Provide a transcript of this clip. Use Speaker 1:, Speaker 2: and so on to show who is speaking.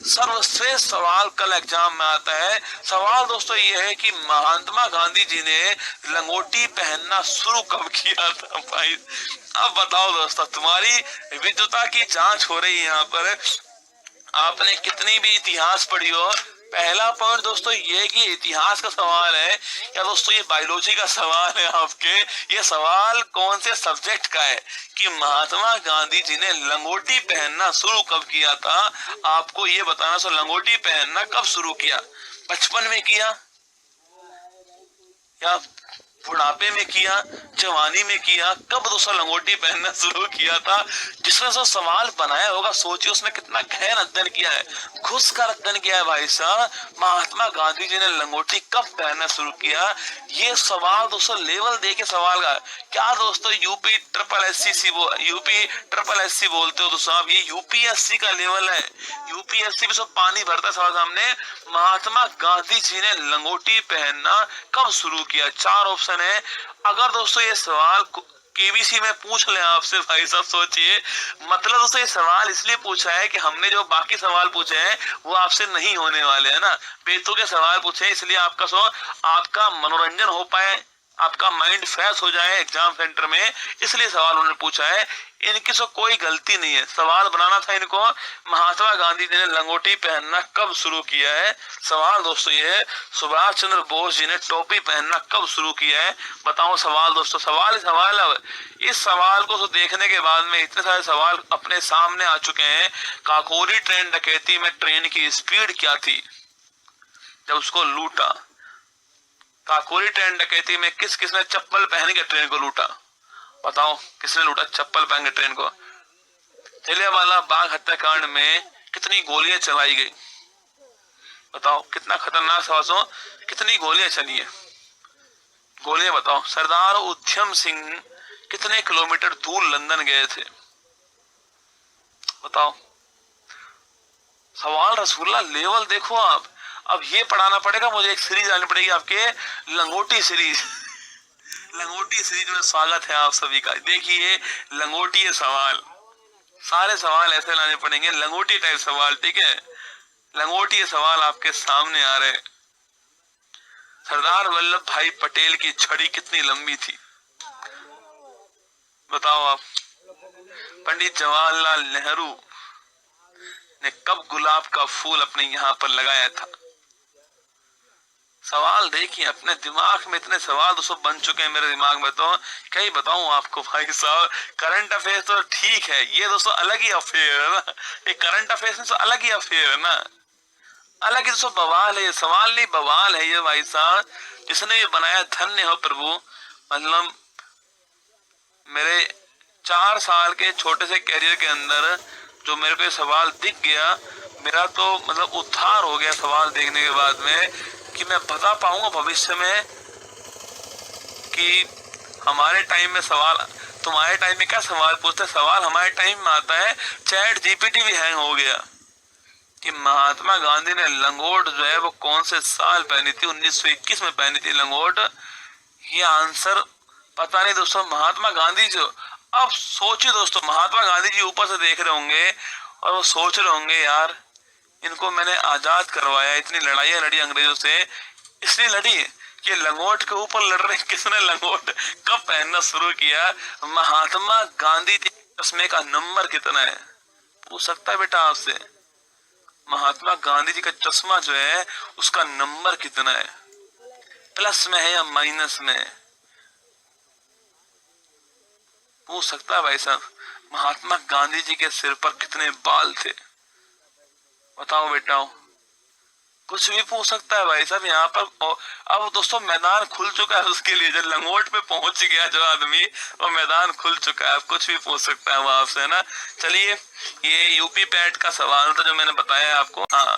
Speaker 1: सर्वश्रेष्ठ सवाल कल एग्जाम में आता है। सवाल दोस्तों ये है कि महात्मा गांधी जी ने लंगोटी पहनना शुरू कब किया था भाई। अब बताओ दोस्तों, तुम्हारी विद्वता की जांच हो रही है यहाँ पर। आपने कितनी भी इतिहास पढ़ी हो, पहला पॉइंट दोस्तों ये कि इतिहास का सवाल है या दोस्तों ये बायोलॉजी का सवाल है आपके। ये सवाल कौन से सब्जेक्ट का है कि महात्मा गांधी जी ने लंगोटी पहनना शुरू कब किया था। आपको ये बताना, सो लंगोटी पहनना कब शुरू किया, बचपन में किया या बुढ़ापे में किया, जवानी में किया, कब दोस्तों लंगोटी पहनना शुरू किया था। जिसने सो सवाल बनाया होगा, सोचिए उसने कितना गहन अध्ययन किया है, घुस कर अध्ययन किया है भाई साहब। महात्मा गांधी जी ने लंगोटी कब पहनना शुरू किया, ये सवाल दोस्तों लेवल दे के सवाल का। क्या दोस्तों यूपी ट्रिपल एस सी बोलते हो दोस्तों आप, ये यूपीएससी का लेवल है। यूपीएससी में सब पानी भरता है सवाल सामने। महात्मा गांधी जी ने लंगोटी पहनना कब शुरू किया, चार ऑप्शन है। अगर दोस्तों ये सवाल केबीसी में पूछ ले आपसे भाई साहब, सोचिए, मतलब दोस्तों ये सवाल इसलिए पूछा है कि हमने जो बाकी सवाल पूछे हैं वो आपसे नहीं होने वाले हैं ना, बेतुके के सवाल पूछे, इसलिए आपका मनोरंजन हो पाए, आपका माइंड फ्रेश हो जाए एग्जाम सेंटर में, इसलिए सवाल उन्होंने पूछा है। इनकी सो कोई गलती नहीं है, सवाल बनाना था इनको। महात्मा गांधी जी ने लंगोटी पहनना कब शुरू किया है, सवाल दोस्तों ये है। सुभाष चंद्र बोस जी ने टोपी पहनना कब शुरू किया है, बताओ सवाल दोस्तों। सवाल अब इस सवाल को तो देखने के बाद में इतने सारे सवाल अपने सामने आ चुके हैं। काकोरी ट्रेन डकैती में ट्रेन की स्पीड क्या थी जब उसको लूटा। काकोरी ट्रेन डकैती में किस किसने चप्पल पहन के ट्रेन को लूटा, बताओ किसने लूटा चप्पल पहन के ट्रेन को। जलियांवाला बाग हत्याकांड में कितनी गोलियां चलाई गई, बताओ कितना खतरनाक सवाल, कितनी गोलियां चली है, गोलियां बताओ। सरदार उधम सिंह कितने किलोमीटर दूर लंदन गए थे, बताओ। सवाल रसूलुल्लाह लेवल देखो आप। अब ये पढ़ाना पड़ेगा मुझे, एक सीरीज आनी पड़ेगी आपके, लंगोटी सीरीज। लंगोटी सीरीज में स्वागत है आप सभी का। देखिए लंगोटी सवाल, सारे सवाल ऐसे लाने पड़ेंगे, लंगोटी टाइप सवाल, ठीक है। लंगोटी सवाल आपके सामने आ रहे। सरदार वल्लभ भाई पटेल की छड़ी कितनी लंबी थी, बताओ आप। पंडित जवाहरलाल नेहरू ने कब गुलाब का फूल अपने यहाँ पर लगाया था। सवाल देखिए, अपने दिमाग में इतने सवाल दोस्तों बन चुके हैं मेरे दिमाग में, तो क्या ही बताऊं आपको भाई साहब। करंट अफेयर तो ठीक है, ये दोस्तों अलग ही अफेयर है ना, ये करंट अफेयर से तो अलग ही अफेयर है ना, अलग ही दोस्तों बवाल है। सवाल नहीं बवाल है ये भाई साहब, जिसने ये बनाया धन्य हो प्रभु। मतलब मेरे 4 साल के छोटे से कैरियर के अंदर जो मेरे को सवाल दिख गया, मेरा तो मतलब उद्धार हो गया सवाल देखने के बाद में, कि मैं बता पाऊंगा भविष्य में कि हमारे टाइम में सवाल, तुम्हारे टाइम में क्या सवाल पूछते, सवाल हमारे टाइम में आता है। चैट जीपीटी भी हैंग हो गया कि महात्मा गांधी ने लंगोट जो है वो कौन से साल पहनी थी, 1921 में पहनी थी लंगोट। ये आंसर पता नहीं दोस्तों, महात्मा गांधी जो, अब सोचिए दोस्तों, महात्मा गांधी जी ऊपर से देख रहे होंगे और वो सोच रहे होंगे यार इनको मैंने आजाद करवाया, इतनी लड़ाइयां लड़ी अंग्रेजों से, इसलिए लड़ी कि लंगोट के ऊपर लड़ रहे। किसने लंगोट कब पहनना शुरू किया। महात्मा गांधी जी चश्मे का नंबर कितना है, पूछ सकता है बेटा आपसे। महात्मा गांधी जी का चश्मा जो है उसका नंबर कितना है, प्लस में है या माइनस में, पूछ सकता है भाई साहब। महात्मा गांधी जी के सिर पर कितने बाल थे, बताओ बेटाओ, कुछ भी पूछ सकता है भाई साहब यहाँ पर। अब दोस्तों मैदान खुल चुका है उसके लिए, जब लंगोट पे पहुंच गया जो आदमी, वो मैदान खुल चुका है, अब कुछ भी पूछ सकता है वो आपसे, है ना। चलिए, ये यूपी पैट का सवाल था जो मैंने बताया आपको। हाँ।